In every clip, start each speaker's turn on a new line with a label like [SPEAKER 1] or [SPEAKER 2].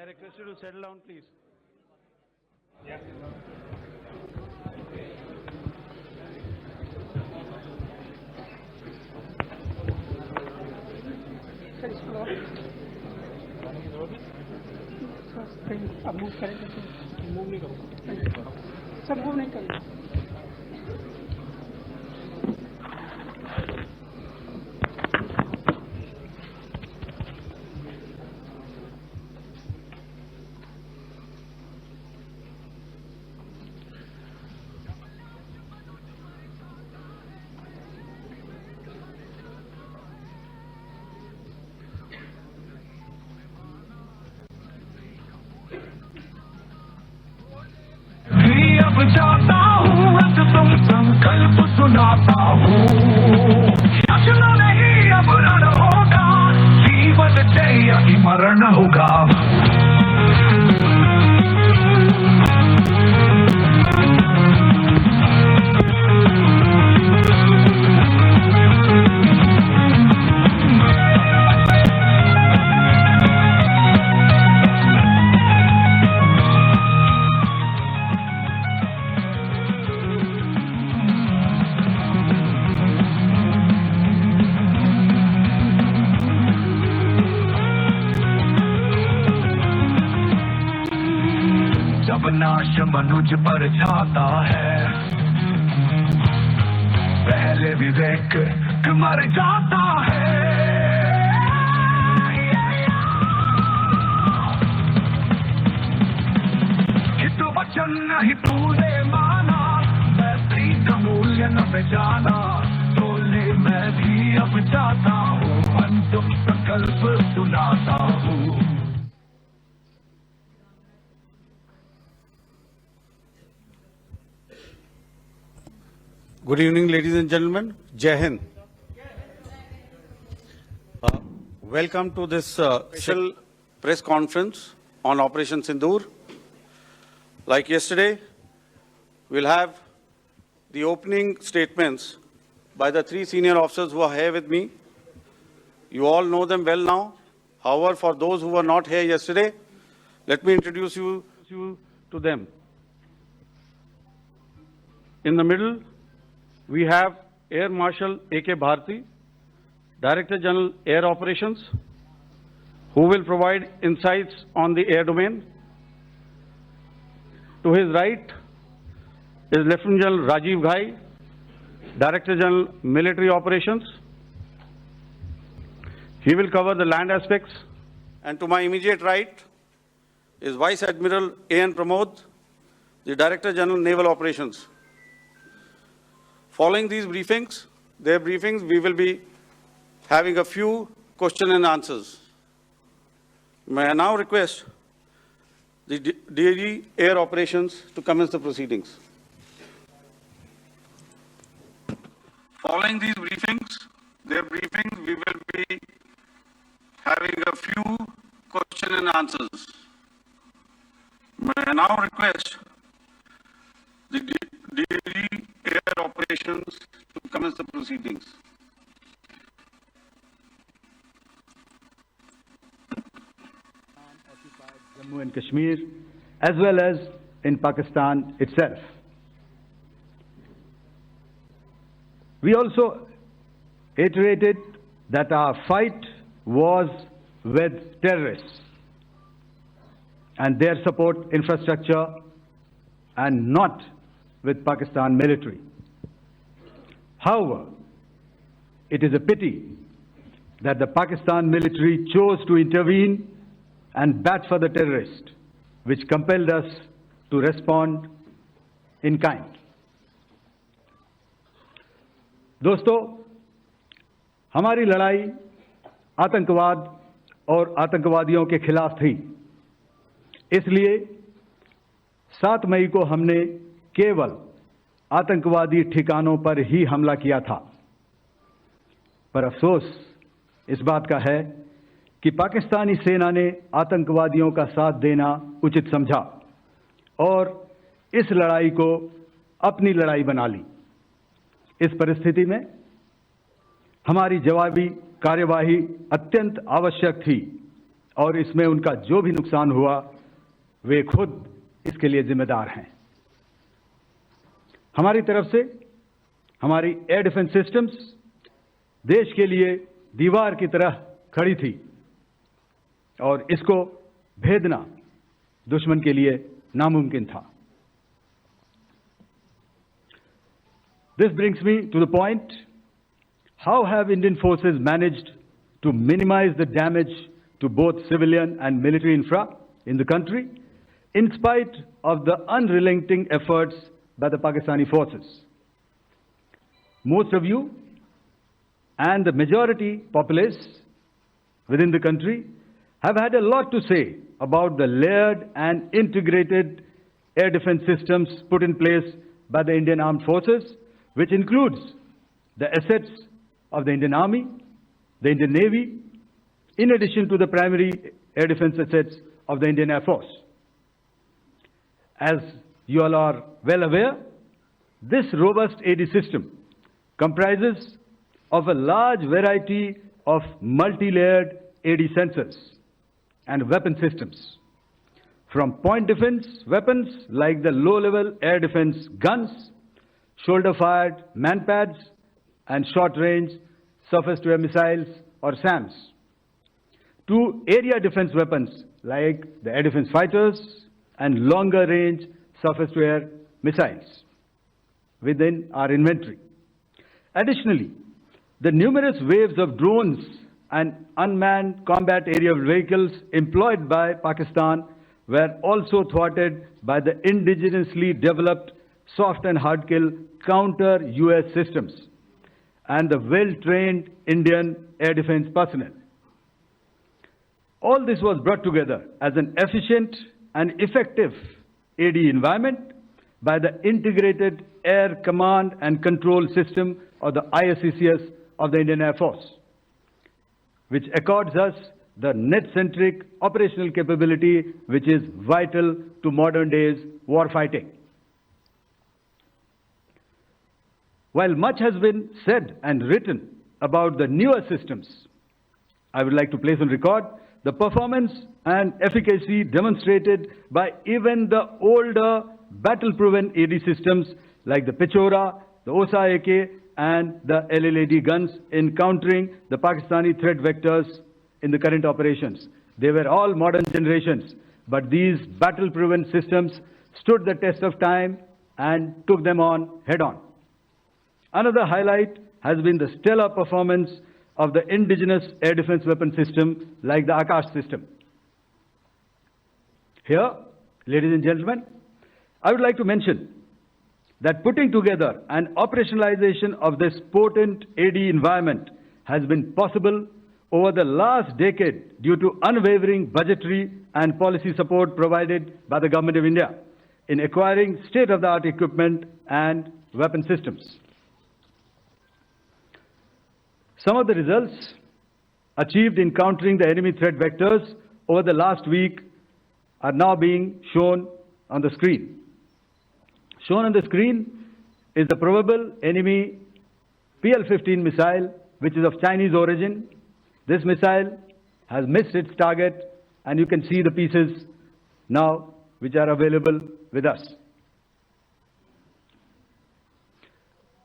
[SPEAKER 1] May I request you to settle down, please?
[SPEAKER 2] अब move करेंगे तो मूव नहीं करूँगा सर मूव नहीं करेंगे
[SPEAKER 3] जाता हूँ तुम संकल्प सुनाता हूँ याचना नहीं अब रण होगा जीवन जय ही मरण होगा जब नाश मनुज पर छाता है पहले विवेक मर जाता है हित वचन नहीं पूरे माना मैत्री का मूल्य न पहचाना तोले मैं भी अब जाता हूँ अंतिम संकल्प सुनाता हूँ
[SPEAKER 1] Good evening, ladies and gentlemen. Jai Hind. Welcome to this special press conference on Operation Sindoor. Like yesterday, we'll have the opening statements by the three senior officers who are here with me. You all know them well now. However, for those who were not here yesterday, let me introduce you to them. In the middle, we have Air Marshal A.K. Bharti, Director General Air Operations, who will provide insights on the air domain. To his right is Lieutenant General Rajiv Ghai, Director General Military Operations. He will cover the land aspects. And to my immediate right is Vice Admiral A.N. Pramod, the Director General Naval Operations. Following these briefings, we will be having a few question and answers. May I now request the DG Air Operations to commence the proceedings. Following these briefings, we will be having a few question and answers. May I now request the DG Air Operations to commence the proceedings.
[SPEAKER 4] Jammu and Kashmir, as well as in Pakistan itself. We also iterated that our fight was with terrorists and their support infrastructure and not with Pakistan military. However, it is a pity that the Pakistan military chose to intervene and bat for the terrorist, which compelled us to respond in kind. दोस्तों, हमारी लड़ाई आतंकवाद और आतंकवादियों के खिलाफ थी। इसलिए 7 मई को हमने केवल आतंकवादी ठिकानों पर ही हमला किया था। पर अफसोस इस बात का है कि पाकिस्तानी सेना ने आतंकवादियों का साथ देना उचित समझा और इस लड़ाई को अपनी लड़ाई बना ली। इस परिस्थिति में हमारी जवाबी कार्यवाही अत्यंत आवश्यक थी और इसमें उनका जो भी नुकसान हुआ वे खुद इसके लिए जिम्मेदार हैं। हमारी तरफ से हमारी एयर डिफेंस सिस्टम्स देश के लिए दीवार की तरह खड़ी थी और इसको भेदना दुश्मन के लिए नामुमकिन था। This brings me to the point, how have Indian forces managed to minimize the damage to both civilian and military infra in the country, in spite of the unrelenting efforts by the Pakistani forces? Most of you and the majority populace within the country have had a lot to say about the layered and integrated air defense systems put in place by the Indian Armed Forces, which includes the assets of the Indian Army, the Indian Navy, in addition to the primary air defense assets of the Indian Air Force. As you all are well aware, this robust AD system comprises of a large variety of multi-layered AD sensors and weapon systems, from point defense weapons like the low-level air defense guns, shoulder-fired manpads, and short-range surface-to-air missiles or SAMs, to area defense weapons like the air defense fighters and longer-range surface-to-air missiles within our inventory. Additionally, the numerous waves of drones and unmanned combat aerial vehicles employed by Pakistan were also thwarted by the indigenously developed soft and hard kill counter-US systems and the well-trained Indian air defense personnel. All this was brought together as an efficient and effective AD environment by the Integrated Air Command and Control System, or the ISCCS, of the Indian Air Force, which accords us the net-centric operational capability which is vital to modern days warfighting. While much has been said and written about the newer systems, I would like to place on record the performance and efficacy demonstrated by even the older battle-proven AD systems like the Pechora, the OSA AK, and the LLAD guns in countering the Pakistani threat vectors in the current operations. They were all modern generations, but these battle-proven systems stood the test of time and took them on head-on. Another highlight has been the stellar performance of the indigenous air defense weapon system like the Akash system. Here, ladies and gentlemen, I would like to mention that putting together and operationalization of this potent AD environment has been possible over the last decade due to unwavering budgetary and policy support provided by the Government of India in acquiring state-of-the-art equipment and weapon systems. Some of the results achieved in countering the enemy threat vectors over the last week are now being shown on the screen. Shown on the screen is the probable enemy PL-15 missile, which is of Chinese origin. This missile has missed its target, and you can see the pieces now which are available with us.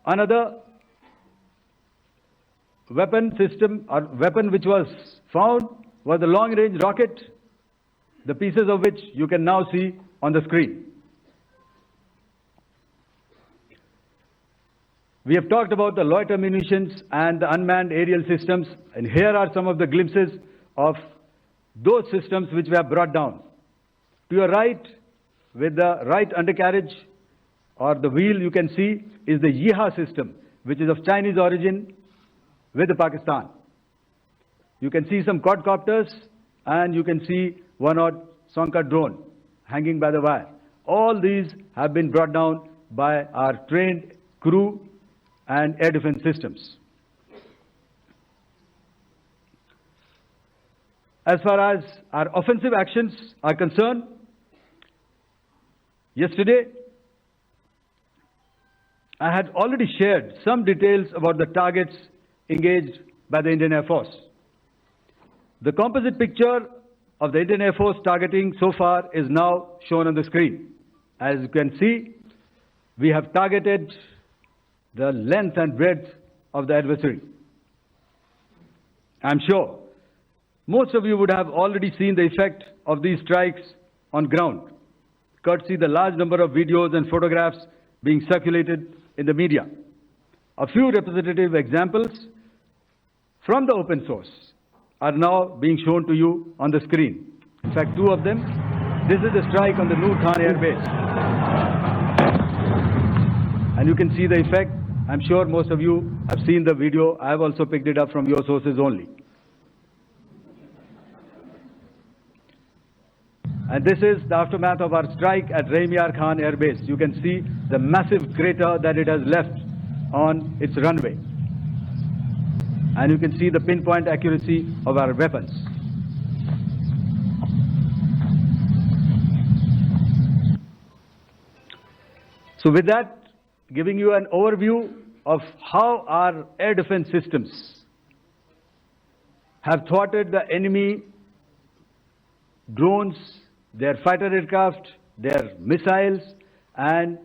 [SPEAKER 4] Another weapon system or weapon which was found was the long-range rocket, the pieces of which you can now see on the screen. We have talked about the loiter munitions and the unmanned aerial systems, and here are some of the glimpses of those systems which we have brought down. To your right, with the right undercarriage or the wheel, you can see is the Yeeha system, which is of Chinese origin with Pakistan. You can see some quadcopters, and you can see one odd Sonka drone hanging by the wire. All these have been brought down by our trained crew and air defense systems. As far as our offensive actions are concerned, yesterday I had already shared some details about the targets engaged by the Indian Air Force. The composite picture of the Indian Air Force targeting so far is now shown on the screen. As you can see, we have targeted the length and breadth of the adversary. I'm sure most of you would have already seen the effect of these strikes on ground, courtesy the large number of videos and photographs being circulated in the media. A few representative examples from the open source are now being shown to you on the screen. In fact, two of them. This is the strike on the Noor Khan Air Base. And you can see the effect. I'm sure most of you have seen the video. I have also picked it up from your sources only. And this is the aftermath of our strike at Rahim Yar Khan Air Base. You can see the massive crater that it has left on its runway. And you can see the pinpoint accuracy of our weapons. So with that, giving you an overview of how our air defense systems have thwarted the enemy drones, their fighter aircraft, their missiles, and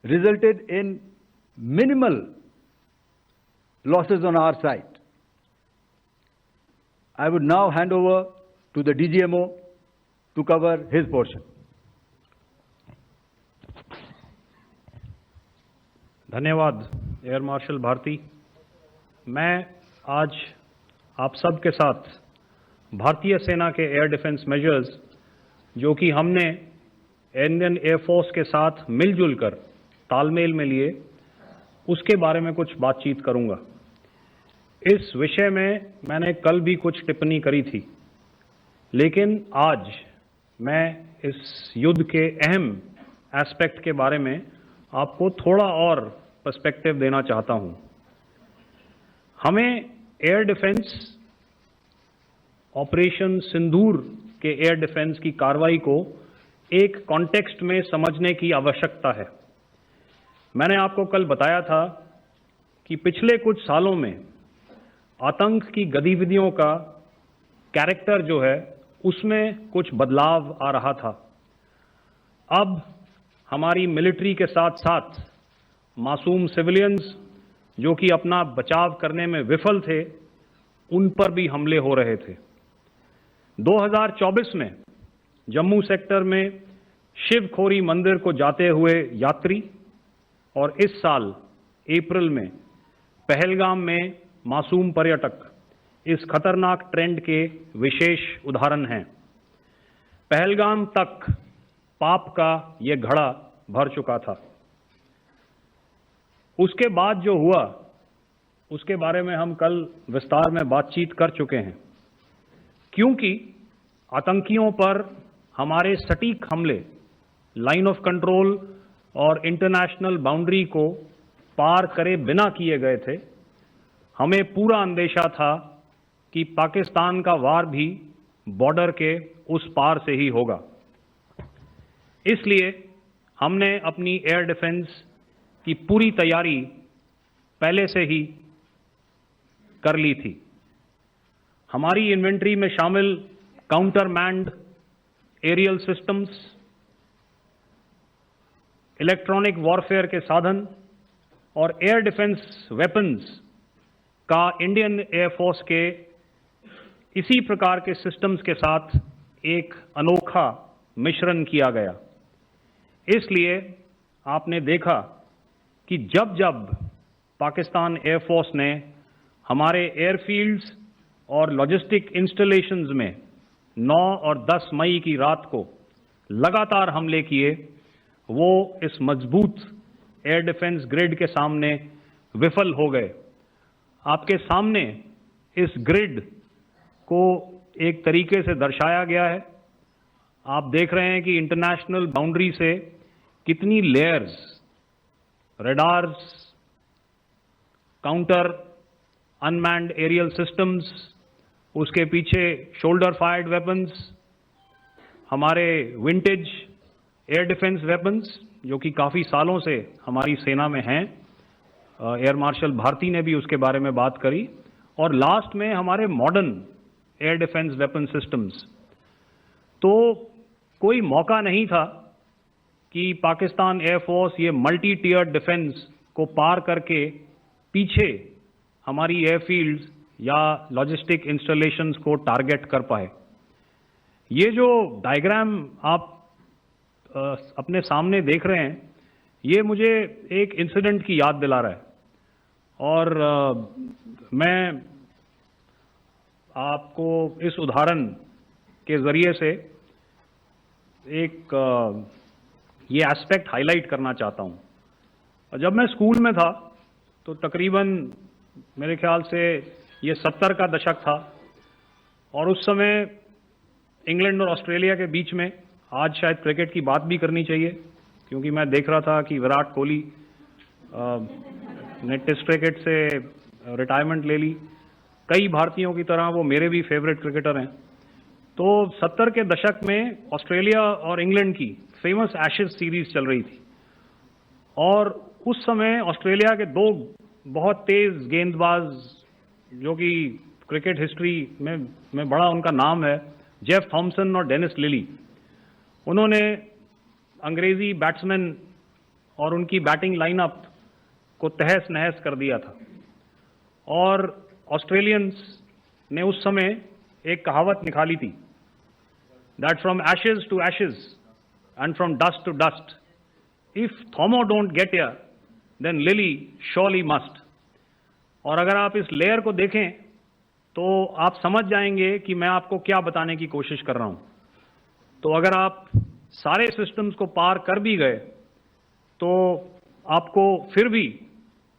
[SPEAKER 4] resulted in minimal losses on our side. I would now hand over to the DGMO to cover his portion.
[SPEAKER 5] धन्यवाद air marshal Bharti. मैं आज आप सब के साथ भारतीय सेना के एयर डिफेंस मेजर्स जो कि हमने इंडियन एयरफोर्स के साथ मिलजुल कर तालमेल में लिए, उसके बारे में कुछ बातचीत करूंगा। इस विषय में मैंने कल भी कुछ टिप्पणी करी थी, लेकिन आज मैं इस युद्ध के अहम एस्पेक्ट के बारे में आपको थोड़ा और पर्सपेक्टिव देना चाहता हूं। हमें एयर डिफेंस ऑपरेशन सिंदूर के एयर डिफेंस की कार्रवाई को एक कॉन्टेक्स्ट में समझने की आवश्यकता है। मैंने आपको कल बताया था कि पिछले कुछ सालों में आतंक की गतिविधियों का कैरेक्टर जो है उसमें कुछ बदलाव आ रहा था। अब हमारी मिलिट्री के साथ साथ मासूम सिविलियंस जो कि अपना बचाव करने में विफल थे, उन पर भी हमले हो रहे थे। 2024 में जम्मू सेक्टर में शिवखोरी मंदिर को जाते हुए यात्री और इस साल अप्रैल में पहलगाम में मासूम पर्यटक इस खतरनाक ट्रेंड के विशेष उदाहरण हैं। पहलगाम तक पाप का ये घड़ा भर चुका था। उसके बाद जो हुआ उसके बारे में हम कल विस्तार में बातचीत कर चुके हैं, क्योंकि आतंकियों पर हमारे सटीक हमले लाइन ऑफ कंट्रोल और इंटरनेशनल बाउंड्री को पार करे बिना किए गए थे। हमें पूरा अंदेशा था कि पाकिस्तान का वार भी बॉर्डर के उस पार से ही होगा। इसलिए हमने अपनी एयर डिफेंस की पूरी तैयारी पहले से ही कर ली थी। हमारी इन्वेंट्री में शामिल counter manned aerial systems, electronic warfare के साधन और एयर डिफेंस वेपन्स का इंडियन एयरफोर्स के इसी प्रकार के सिस्टम्स के साथ एक अनोखा मिश्रण किया गया। इसलिए आपने देखा कि जब जब पाकिस्तान एयरफोर्स ने हमारे एयरफील्ड्स और लॉजिस्टिक इंस्टॉलेशंस में 9 और 10 मई की रात को लगातार हमले किए, वो इस मजबूत एयर डिफेंस ग्रिड के सामने विफल हो गए। आपके सामने इस ग्रिड को एक तरीके से दर्शाया गया है। आप देख रहे हैं कि इंटरनेशनल बाउंड्री से कितनी layers, radars, counter unmanned aerial systems, उसके पीछे शोल्डर फायर्ड वेपन्स, हमारे विंटेज एयर डिफेंस वेपन्स जो कि काफ़ी सालों से हमारी सेना में हैं। एयर मार्शल भारती ने भी उसके बारे में बात करी। और लास्ट में हमारे modern air defence weapon systems, तो कोई मौका नहीं था कि पाकिस्तान एयरफोर्स ये मल्टी टीयर डिफेंस को पार करके पीछे हमारी एयरफील्ड्स या लॉजिस्टिक इंस्टॉलेशंस को टारगेट कर पाए। ये जो डायग्राम आप अपने सामने देख रहे हैं, ये मुझे एक इंसिडेंट की याद दिला रहा है, और मैं आपको इस उदाहरण के ज़रिए से एक ये एस्पेक्ट हाईलाइट करना चाहता हूँ। जब मैं स्कूल में था तो तकरीबन मेरे ख्याल से ये 70 का दशक था, और उस समय इंग्लैंड और ऑस्ट्रेलिया के बीच में, आज शायद क्रिकेट की बात भी करनी चाहिए क्योंकि मैं देख रहा था कि विराट कोहली ने टेस्ट क्रिकेट से रिटायरमेंट ले ली। कई भारतीयों की तरह वो मेरे भी फेवरेट क्रिकेटर हैं। तो 70 के दशक में ऑस्ट्रेलिया और इंग्लैंड की फेमस एशेज सीरीज चल रही थी, और उस समय ऑस्ट्रेलिया के दो बहुत तेज गेंदबाज, जो कि क्रिकेट हिस्ट्री में बड़ा उनका नाम है, जेफ थॉमसन और डेनिस लिली, उन्होंने अंग्रेजी बैट्समैन और उनकी बैटिंग लाइनअप को तहस नहस कर दिया था। और ऑस्ट्रेलियंस ने उस समय एक कहावत निकाली थी, that from ashes to ashes and from dust to dust, if Thommo don't get here then Lillee surely must. और अगर आप इस लेयर को देखें तो आप समझ जाएंगे कि मैं आपको क्या बताने की कोशिश कर रहा हूं। तो अगर आप सारे सिस्टम्स को पार कर भी गए तो आपको फिर भी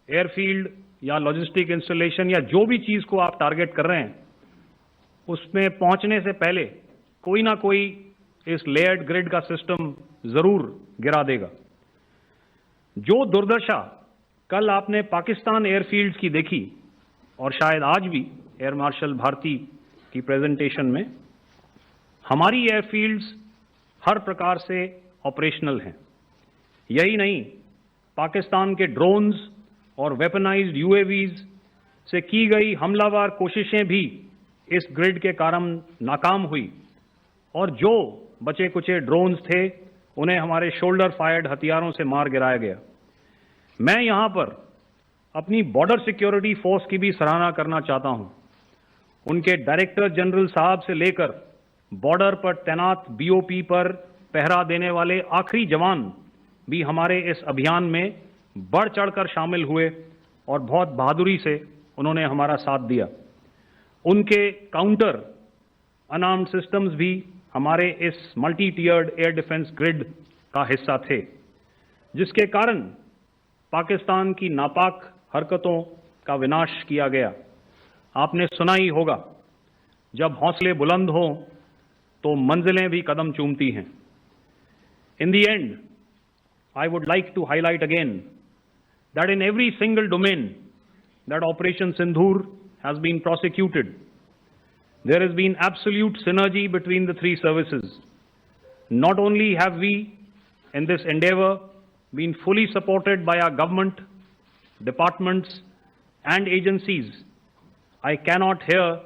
[SPEAKER 5] एयरफील्ड या लॉजिस्टिक इंस्टॉलेशन या जो भी चीज को आप टारगेट कर रहे हैं उसमें पहुंचने से पहले कोई ना कोई इस लेयर्ड ग्रिड का सिस्टम जरूर गिरा देगा। जो दुर्दशा कल आपने पाकिस्तान एयरफील्ड्स की देखी, और शायद आज भी एयर मार्शल भारती की प्रेजेंटेशन में, हमारी एयरफील्ड्स हर प्रकार से ऑपरेशनल हैं। यही नहीं, पाकिस्तान के ड्रोन्स और वेपनाइज्ड यूएवीज से की गई हमलावर कोशिशें भी इस ग्रिड के कारण नाकाम हुई, और जो बचे कुचे ड्रोन्स थे उन्हें हमारे शोल्डर फायर्ड हथियारों से मार गिराया गया। मैं यहां पर अपनी बॉर्डर सिक्योरिटी फोर्स की भी सराहना करना चाहता हूं। उनके डायरेक्टर जनरल साहब से लेकर बॉर्डर पर तैनात बीओपी पर पहरा देने वाले आखिरी जवान भी हमारे इस अभियान में बढ़ चढ़कर शामिल हुए और बहुत बहादुरी से उन्होंने हमारा साथ दिया। उनके काउंटर अनआर्म्ड सिस्टम्स भी हमारे इस मल्टी टियर्ड एयर डिफेंस ग्रिड का हिस्सा थे, जिसके कारण पाकिस्तान की नापाक हरकतों का विनाश किया गया। आपने सुना ही होगा, जब हौसले बुलंद हों तो मंजिलें भी कदम चूमती हैं। In the end, I would like to highlight again that in every single domain that Operation Sindoor has been prosecuted, there has been absolute synergy between the three services. Not only have we, in this endeavor, been fully supported by our government, departments, and agencies, I cannot here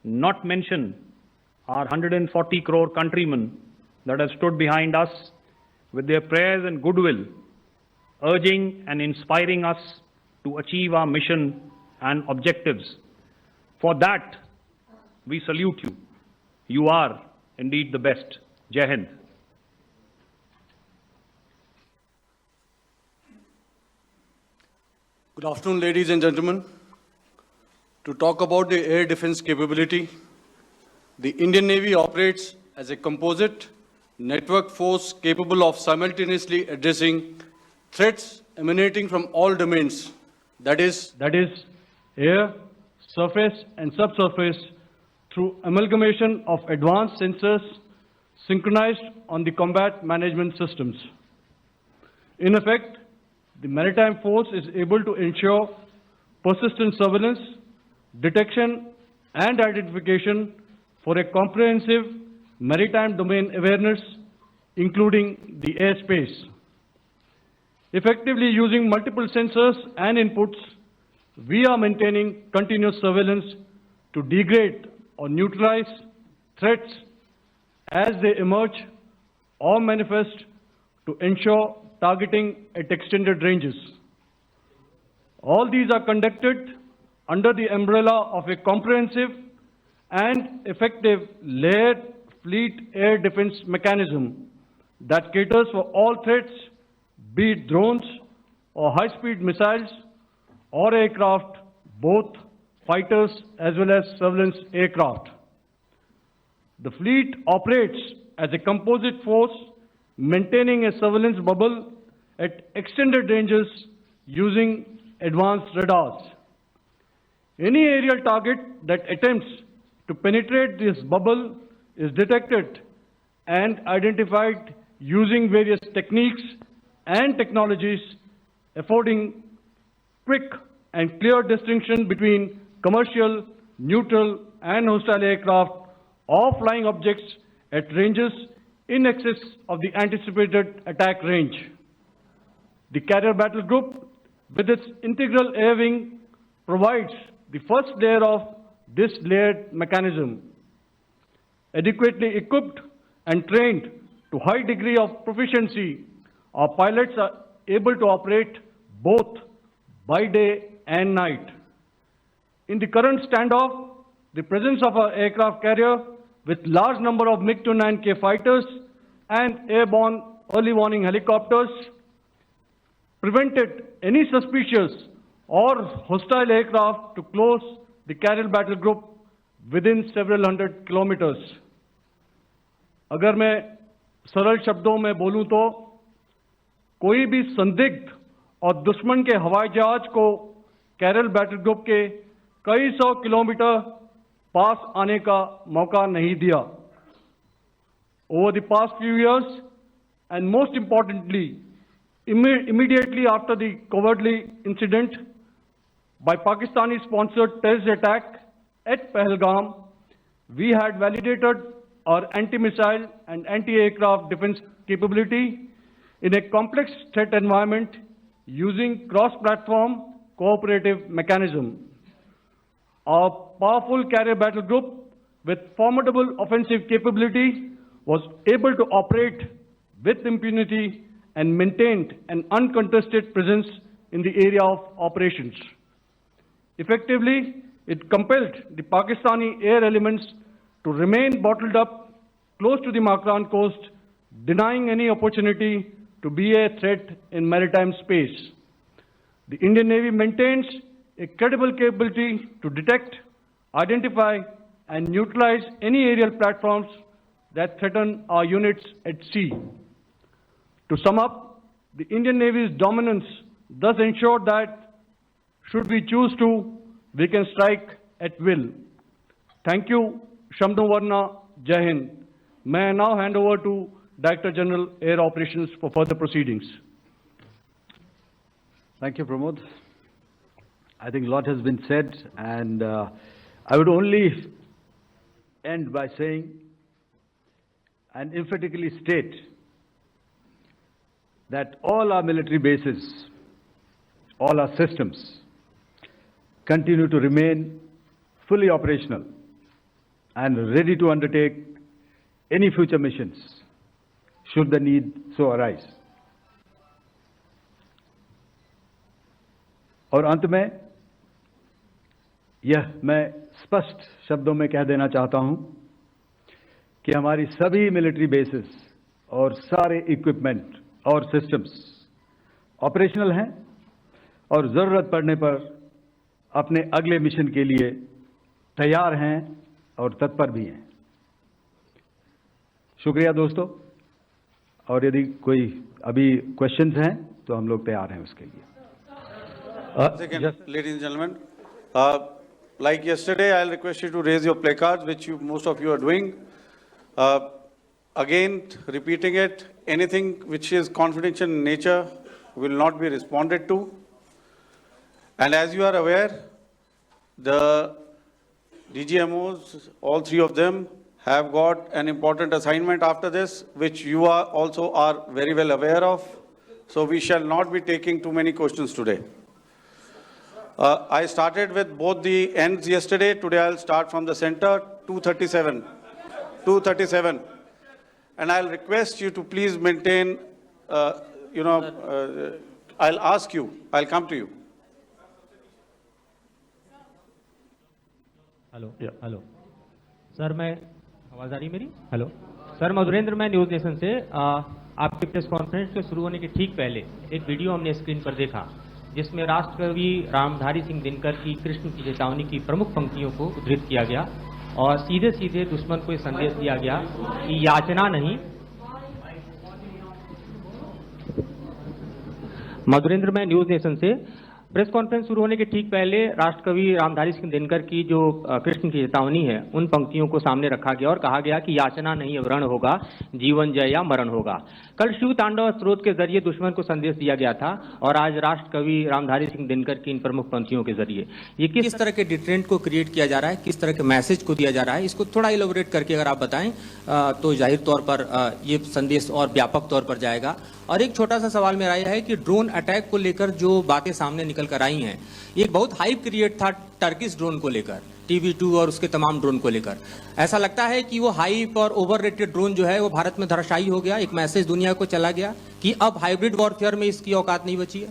[SPEAKER 5] not mention our 140 crore countrymen that have stood behind us with their prayers and goodwill, urging and inspiring us to achieve our mission and objectives. For that, we salute you. You are indeed the best. Jai Hind.
[SPEAKER 1] Good afternoon, ladies and gentlemen. To talk about the air defense capability, the Indian Navy operates as a composite network force capable of simultaneously addressing threats emanating from all domains, that is
[SPEAKER 4] air, surface and subsurface, through amalgamation of advanced sensors synchronized on the combat management systems. In effect, the maritime force is able to ensure persistent surveillance, detection and identification for a comprehensive maritime domain awareness, including the airspace. Effectively using multiple sensors and inputs, we are maintaining continuous surveillance to degrade or neutralize threats as they emerge or manifest to ensure targeting at extended ranges. All these are conducted under the umbrella of a comprehensive and effective layered fleet air defense mechanism that caters for all threats, be it drones or high-speed missiles or aircraft, both fighters as well as surveillance aircraft. The fleet operates as a composite force, maintaining a surveillance bubble at extended ranges using advanced radars. Any aerial target that attempts to penetrate this bubble is detected and identified using various techniques and technologies, affording quick and clear distinction between commercial, neutral, and hostile aircraft or flying objects at ranges in excess of the anticipated attack range. The Carrier Battle Group, with its integral air wing, provides the first layer of this layered mechanism. Adequately equipped and trained to high degree of proficiency, our pilots are able to operate both by day and night. In the current standoff, the presence of our aircraft carrier with large number of MiG-29K fighters and airborne early warning helicopters prevented any suspicious or hostile aircraft to close the Carrier Battle Group within several hundred kilometers. अगर मैं सरल शब्दों में बोलूं तो कोई भी संदिग्ध और दुश्मन के हवाई जहाज को कैरल बैटल ग्रुप के कई सौ किलोमीटर पास आने का मौका नहीं दिया. Over the past few years, and most importantly, immediately after the cowardly incident by Pakistani-sponsored terrorist attack at Pahalgam, we had validated our anti-missile and anti-aircraft defense capability in a complex threat environment using cross-platform cooperative mechanism. Our powerful carrier battle group with formidable offensive capability was able to operate with impunity and maintained an uncontested presence in the area of operations. Effectively, it compelled the Pakistani air elements to remain bottled up close to the Makran coast, denying any opportunity to be a threat in maritime space. The Indian Navy maintains a credible capability to detect, identify, and neutralize any aerial platforms that threaten our units at sea. To sum up, the Indian Navy's dominance thus ensured that, should we choose to, we can strike at will. Thank you, Shamdhu Varna, Jai Hind. May I now hand over to Director General Air Operations for further proceedings. Thank you, Pramod. I think a lot has been said, and I would only end by saying and emphatically state that all our military bases, all our systems continue to remain fully operational and ready to undertake any future missions should the need so arise. और अंत में यह मैं स्पष्ट शब्दों में कह देना चाहता हूं कि हमारी सभी मिलिट्री बेसेस और सारे इक्विपमेंट और सिस्टम्स ऑपरेशनल हैं और ज़रूरत पड़ने पर अपने अगले मिशन के लिए तैयार हैं और तत्पर भी हैं. शुक्रिया दोस्तों, और यदि कोई अभी क्वेश्चंस हैं तो हम लोग तैयार हैं उसके लिए.
[SPEAKER 1] Second, ladies and gentlemen, like yesterday, I'll request you to raise your placards, which most of you are doing. Again, repeating it, anything which is confidential in nature will not be responded to. And as you are aware, the DGMOs, all three of them, have got an important assignment after this, which you are also are very well aware of. So we shall not be taking too many questions today. I started with both the ends yesterday. Today I'll start from the center. 237. 237. And I'll request you to please maintain, I'll ask you, I'll come to you.
[SPEAKER 6] Hello hello sir, मैं आवाज़ आ रही है मेरी? Hello sir, Madhurendra, मैं news nation से आपकी press conference के शुरू होने के ठीक पहले एक वीडियो हमने स्क्रीन पर देखा जिसमें राष्ट्रकवि रामधारी सिंह दिनकर की कृष्ण की चेतावनी की प्रमुख पंक्तियों को उद्धृत किया गया और सीधे सीधे दुश्मन को ये संदेश दिया गया कि याचना नहीं। मधुरेंद्र, मैं न्यूज़ नेशन से प्रेस कॉन्फ्रेंस शुरू होने के ठीक पहले राष्ट्रकवि रामधारी सिंह दिनकर की जो कृष्ण की चेतावनी है उन पंक्तियों को सामने रखा गया और कहा गया कि याचना नहीं व्रण होगा, जीवन जय या मरण होगा। कल शिव तांडव स्रोत के जरिए दुश्मन को संदेश दिया गया था और आज राष्ट्रकवि रामधारी सिंह दिनकर की इन प्रमुख पंक्तियों के जरिए ये किस तरह के डिटरेंट को क्रिएट किया जा रहा है, किस तरह के मैसेज को दिया जा रहा है, इसको थोड़ा इलोबरेट करके अगर आप बताएं तो जाहिर तौर पर ये संदेश और व्यापक तौर पर जाएगा। और एक छोटा सा सवाल मेरा यह है कि ड्रोन अटैक को लेकर जो बातें सामने निकल कर आई हैं, ये एक बहुत हाइप क्रिएट था टर्किश ड्रोन को लेकर, TB2 और उसके तमाम ड्रोन को लेकर। ऐसा लगता है कि वो हाइप और ओवररेटेड ड्रोन जो है वो भारत में धराशायी हो गया, एक मैसेज दुनिया को चला गया कि अब हाइब्रिड वॉरफेयर में इसकी औकात नहीं बची है।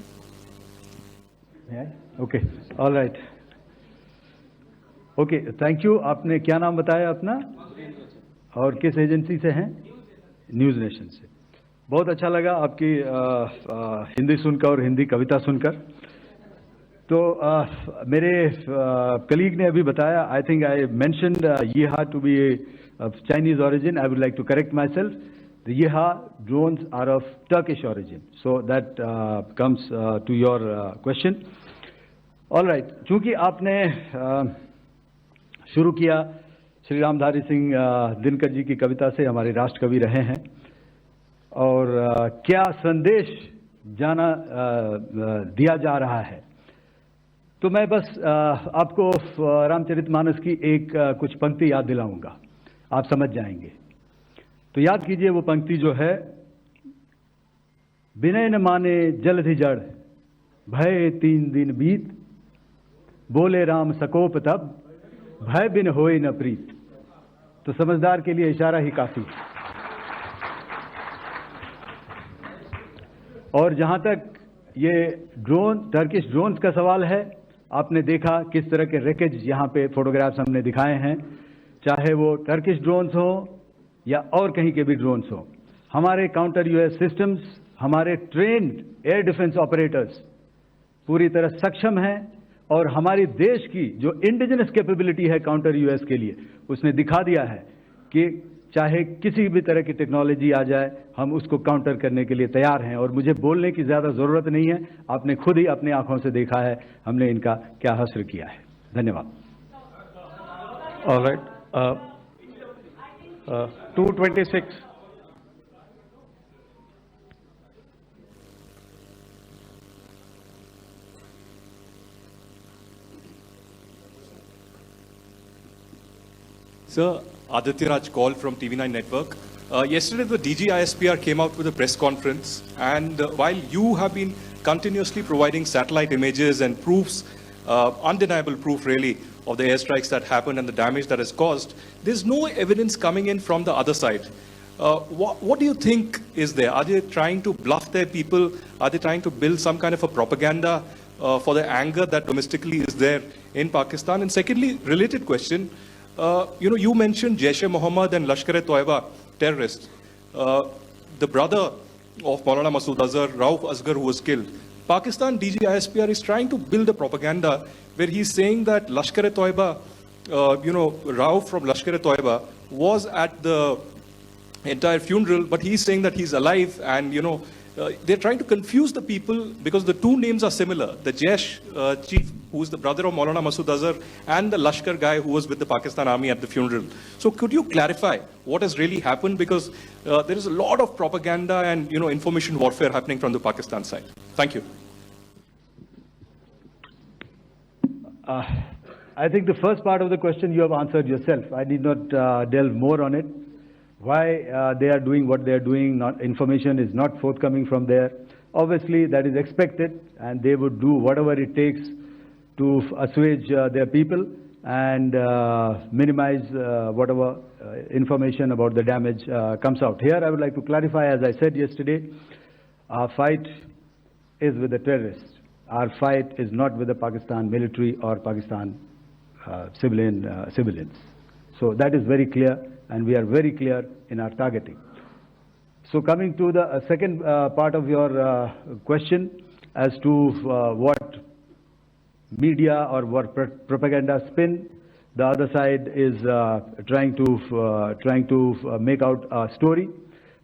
[SPEAKER 4] Okay, all right, okay, thank you. आपने क्या नाम बताया अपना और किस एजेंसी से हैं? न्यूज़ नेशन से। बहुत अच्छा लगा आपकी हिंदी सुनकर और हिंदी कविता सुनकर। तो मेरे कलीग ने अभी बताया, I think I mentioned yeah to be Chinese origin. I would like to correct myself. The Yeha drones are of Turkish origin. So that comes to your question. All right. चूंकि आपने शुरू किया श्री रामधारी सिंह दिनकर जी की कविता से, हमारे राष्ट्रकवि रहे हैं, और क्या संदेश दिया जा रहा है, तो मैं बस आपको रामचरितमानस की एक कुछ पंक्ति याद दिलाऊंगा, आप समझ जाएंगे। तो याद कीजिए वो पंक्ति जो है, विनय न माने जलधि जड़, भय 3 दिन बीत, बोले राम सकोप तब, भय बिन होए न प्रीत। तो समझदार के लिए इशारा ही काफी। और जहां तक ये ड्रोन, टर्किश ड्रोन्स का सवाल है, आपने देखा किस तरह के रेकेज यहाँ पे फोटोग्राफ्स हमने दिखाए हैं, चाहे वो टर्किश ड्रोन्स हो या और कहीं के भी ड्रोन्स हो। हमारे काउंटर यूएस सिस्टम्स, हमारे ट्रेन्ड एयर डिफेंस ऑपरेटर्स पूरी तरह सक्षम हैं और हमारी देश की जो इंडिजिनस कैपेबिलिटी है काउंटर यूएस के लिए, उसने दिखा दिया है कि चाहे किसी भी तरह की टेक्नोलॉजी आ जाए, हम उसको काउंटर करने के लिए तैयार हैं। और मुझे बोलने की ज़्यादा ज़रूरत नहीं है, आपने खुद ही अपनी आंखों से देखा है हमने इनका क्या हश्र किया है। धन्यवाद।
[SPEAKER 1] All right. 226.
[SPEAKER 7] Sir, Aditya Raj call from TV9 Network. Yesterday, the DG ISPR came out with a press conference, and while you have been continuously providing satellite images and proofs, undeniable proof really, of the airstrikes that happened and the damage that is caused, there's no evidence coming in from the other side. What do you think is there? Are they trying to bluff their people? Are they trying to build some kind of a propaganda for the anger that domestically is there in Pakistan? And secondly, related question, you mentioned Jaish-e-Mohammed and Lashkar-e-Toiba terrorists. The brother of Maulana Masood Azhar, Rauf Asghar, who was killed. Pakistan DG ISPR is trying to build a propaganda where he's saying that Lashkar-e-Toiba, Rauf from Lashkar-e-Toiba was at the entire funeral, but he's saying that he's alive, and they're trying to confuse the people because the two names are similar. The Jaish chief, who's the brother of Maulana Masood Azhar, and the Lashkar guy who was with the Pakistan army at the funeral. So could you clarify what has really happened? Because there is a lot of propaganda and information warfare happening from the Pakistan side. Thank you.
[SPEAKER 4] I think the first part of the question you have answered yourself. I need not delve more on it. Why they are doing what they are doing, information is not forthcoming from there. Obviously, that is expected, and they would do whatever it takes to assuage their people. and minimize whatever information about the damage comes out. Here I would like to clarify, as I said yesterday, our fight is with the terrorists. Our fight is not with the Pakistan military or Pakistan civilians. So that is very clear, and we are very clear in our targeting. So coming to the second part of your question as to what media or what propaganda spin the other side is trying to make out a story.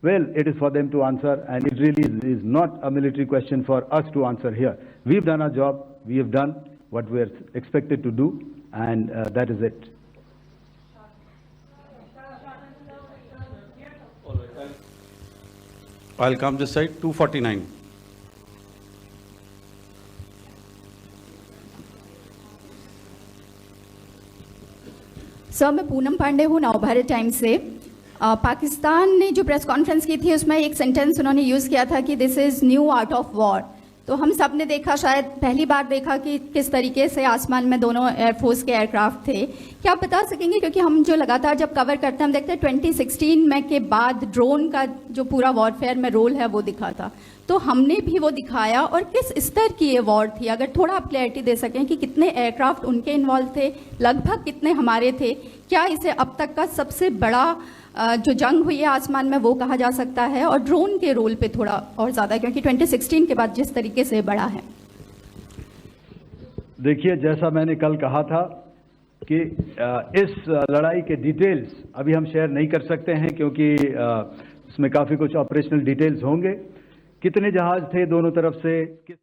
[SPEAKER 4] Well, it is for them to answer, and it really is not a military question for us to answer here. We've done our job, we have done what we're expected to do, and that is it.
[SPEAKER 1] I'll come this side, 249.
[SPEAKER 8] Sir, मैं पूनम पांडे हूँ Navbharat times से। पाकिस्तान ने जो press conference की थी उसमें एक sentence उन्होंने यूज़ किया था कि this is new art of war. तो हम सब ने देखा, शायद पहली बार देखा कि किस तरीके से आसमान में दोनों एयरफोर्स के एयरक्राफ्ट थे। क्या आप बता सकेंगे, क्योंकि हम जो लगातार जब कवर करते हैं हम देखते हैं 2016 में के बाद ड्रोन का जो पूरा वॉरफेयर में रोल है वो दिखा था, तो हमने भी वो दिखाया, और किस स्तर की ये वॉर थी? अगर थोड़ा आप क्लैरिटी दे सकें कि कितने एयरक्राफ्ट उनके इन्वॉल्व थे, लगभग कितने हमारे थे, क्या इसे अब तक का सबसे बड़ा जो जंग हुई है आसमान में वो कहा जा सकता है, और ड्रोन के रोल पे थोड़ा और ज़्यादा, क्योंकि 2016 के बाद जिस तरीके से बढ़ा है।
[SPEAKER 4] देखिए, जैसा मैंने कल कहा था कि इस लड़ाई के डिटेल्स अभी हम शेयर नहीं कर सकते हैं, क्योंकि उसमें काफ़ी कुछ ऑपरेशनल डिटेल्स होंगे। कितने जहाज थे दोनों तरफ से, किस